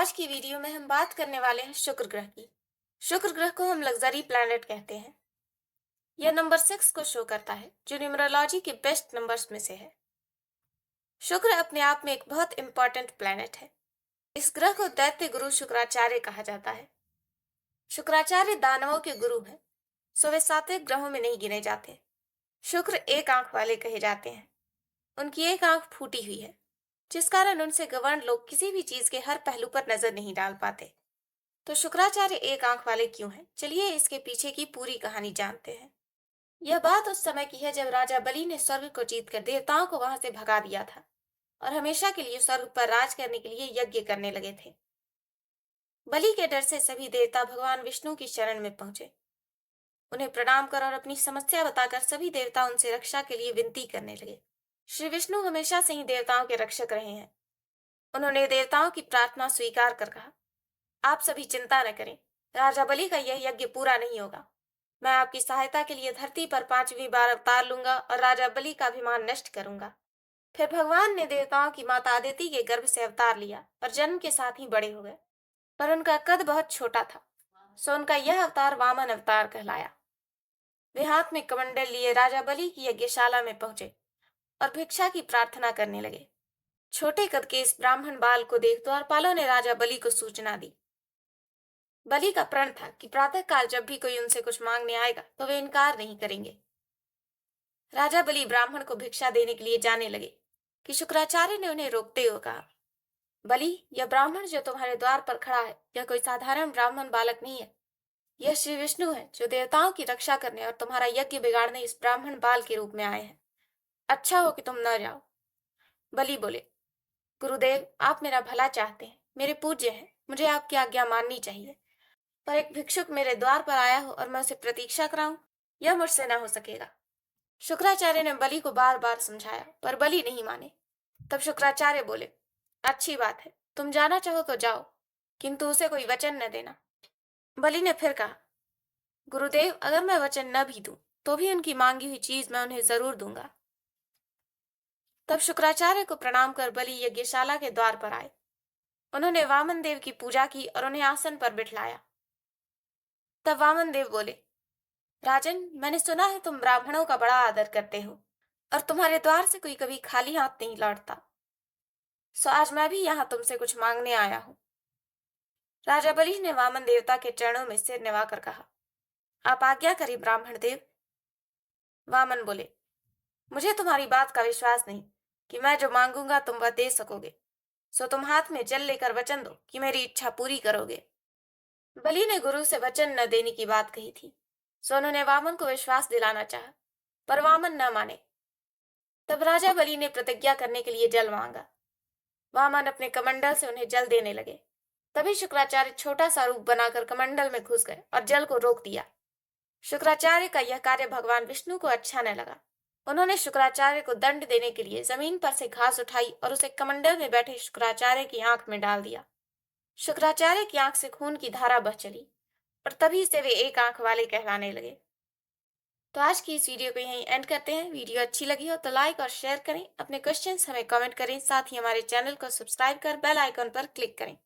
आज की वीडियो में हम बात करने वाले हैं शुक्र ग्रह की। शुक्र ग्रह को हम लग्जरी प्लैनेट कहते हैं। यह नंबर 6 को शो करता है, जो न्यूमरोलॉजी के बेस्ट नंबर्स में से है। शुक्र अपने आप में एक बहुत इंपॉर्टेंट प्लैनेट है। इस ग्रह को दैत्य गुरु शुक्राचार्य कहा जाता है। शुक्राचार्य दानवों के गुरु हैं, सो वे सात्विक ग्रहों में नहीं गिने जाते। शुक्र एक आंख वाले कहे जाते हैं। उनकी एक आंख फूटी हुई है, जिस कारण उनसे गवर्न लोग किसी भी चीज के हर पहलू पर नजर नहीं डाल पाते। तो शुक्राचार्य एक आंख वाले क्यों हैं? चलिए इसके पीछे की पूरी कहानी जानते हैं। यह बात उस समय की है जब राजा बलि ने स्वर्ग को जीतकर देवताओं को वहां से भगा दिया था और हमेशा के लिए स्वर्ग पर राज करने के लिए यज्ञ करने लगे थे। बलि के डर से सभी देवता भगवान विष्णु की शरण में पहुंचे। उन्हें प्रणाम कर और अपनी समस्या बताकर सभी देवता उनसे रक्षा के लिए विनती करने लगे। श्री विष्णु हमेशा से ही देवताओं के रक्षक रहे हैं। उन्होंने देवताओं की प्रार्थना स्वीकार कर कहा, आप सभी चिंता न करें, राजा बलि का यह यज्ञ पूरा नहीं होगा। मैं आपकी सहायता के लिए धरती पर 5वीं बार अवतार लूंगा और राजा बलि का अभिमान नष्ट करूंगा। फिर भगवान ने देवताओं की माता अदिति के गर्भ से अवतार लिया और जन्म के साथ ही बड़े हो गए, पर उनका कद बहुत छोटा था, सो उनका यह अवतार वामन अवतार कहलाया। वे हाथ में कमंडल लिए राजा बलि की यज्ञशाला में पहुंचे और भिक्षा की प्रार्थना करने लगे। छोटे कद के इस ब्राह्मण बाल को देख द्वारपालों ने राजा बलि को सूचना दी। बलि का प्रण था कि प्रातःकाल जब भी कोई उनसे कुछ मांगने आएगा तो वे इनकार नहीं करेंगे। राजा बलि ब्राह्मण को भिक्षा देने के लिए जाने लगे कि शुक्राचार्य ने उन्हें रोकते हुए कहा, बलि, यह ब्राह्मण जो तुम्हारे द्वार पर खड़ा है, यह कोई साधारण ब्राह्मण बालक नहीं है। यह श्री विष्णु है, जो देवताओं की रक्षा करने और तुम्हारा यज्ञ बिगाड़ने इस ब्राह्मण बाल के रूप में आए हैं। अच्छा हो कि तुम न जाओ। बलि बोले, गुरुदेव, आप मेरा भला चाहते हैं, मेरे पूज्य हैं, मुझे आपकी आज्ञा माननी चाहिए, पर एक भिक्षुक मेरे द्वार पर आया हो और मैं उसे प्रतीक्षा कराऊं, यह मुझसे न हो सकेगा। शुक्राचार्य ने बलि को बार बार समझाया, पर बलि नहीं माने। तब शुक्राचार्य बोले, अच्छी बात है, तुम जाना चाहो तो जाओ, किंतु उसे कोई वचन न देना। बलि ने फिर कहा, गुरुदेव, अगर मैं वचन न भी दूं तो भी उनकी मांगी हुई चीज मैं उन्हें जरूर दूंगा। तब शुक्राचार्य को प्रणाम कर बलि यज्ञशाला के द्वार पर आए। उन्होंने वामन देव की पूजा की और उन्हें आसन पर बिठाया। तब वामन देव बोले, राजन, मैंने सुना है तुम ब्राह्मणों का बड़ा आदर करते हो और तुम्हारे द्वार से कोई कभी खाली हाथ नहीं लौटता, सो आज मैं भी यहाँ तुमसे कुछ मांगने आया हूँ। राजा बलि ने वामन देवता के चरणों में सिर निवाकर कहा, आप आज्ञा करिए ब्राह्मण देव। वामन बोले, मुझे तुम्हारी बात का विश्वास नहीं कि मैं जो मांगूंगा तुम वह दे सकोगे, सो तुम हाथ में जल लेकर वचन दो कि मेरी इच्छा पूरी करोगे। बलि ने गुरु से वचन न देने की बात कही थी, सो उन्होंने वामन को विश्वास दिलाना चाहा, पर वामन न माने। तब राजा बलि ने प्रतिज्ञा करने के लिए जल मांगा। वामन अपने कमंडल से उन्हें जल देने लगे। तभी शुक्राचार्य छोटा सा रूप बनाकर कमंडल में घुस गए और जल को रोक दिया। शुक्राचार्य का यह कार्य भगवान विष्णु को अच्छा न लगा। उन्होंने शुक्राचार्य को दंड देने के लिए जमीन पर से घास उठाई और उसे कमंडल में बैठे शुक्राचार्य की आंख में डाल दिया। शुक्राचार्य की आंख से खून की धारा बह चली और तभी से वे एक आंख वाले कहलाने लगे। तो आज की इस वीडियो को यहीं एंड करते हैं। वीडियो अच्छी लगी हो तो लाइक और शेयर करें। अपने क्वेश्चंस हमें कमेंट करें, साथ ही हमारे चैनल को सब्सक्राइब कर बेल आइकन पर क्लिक करें।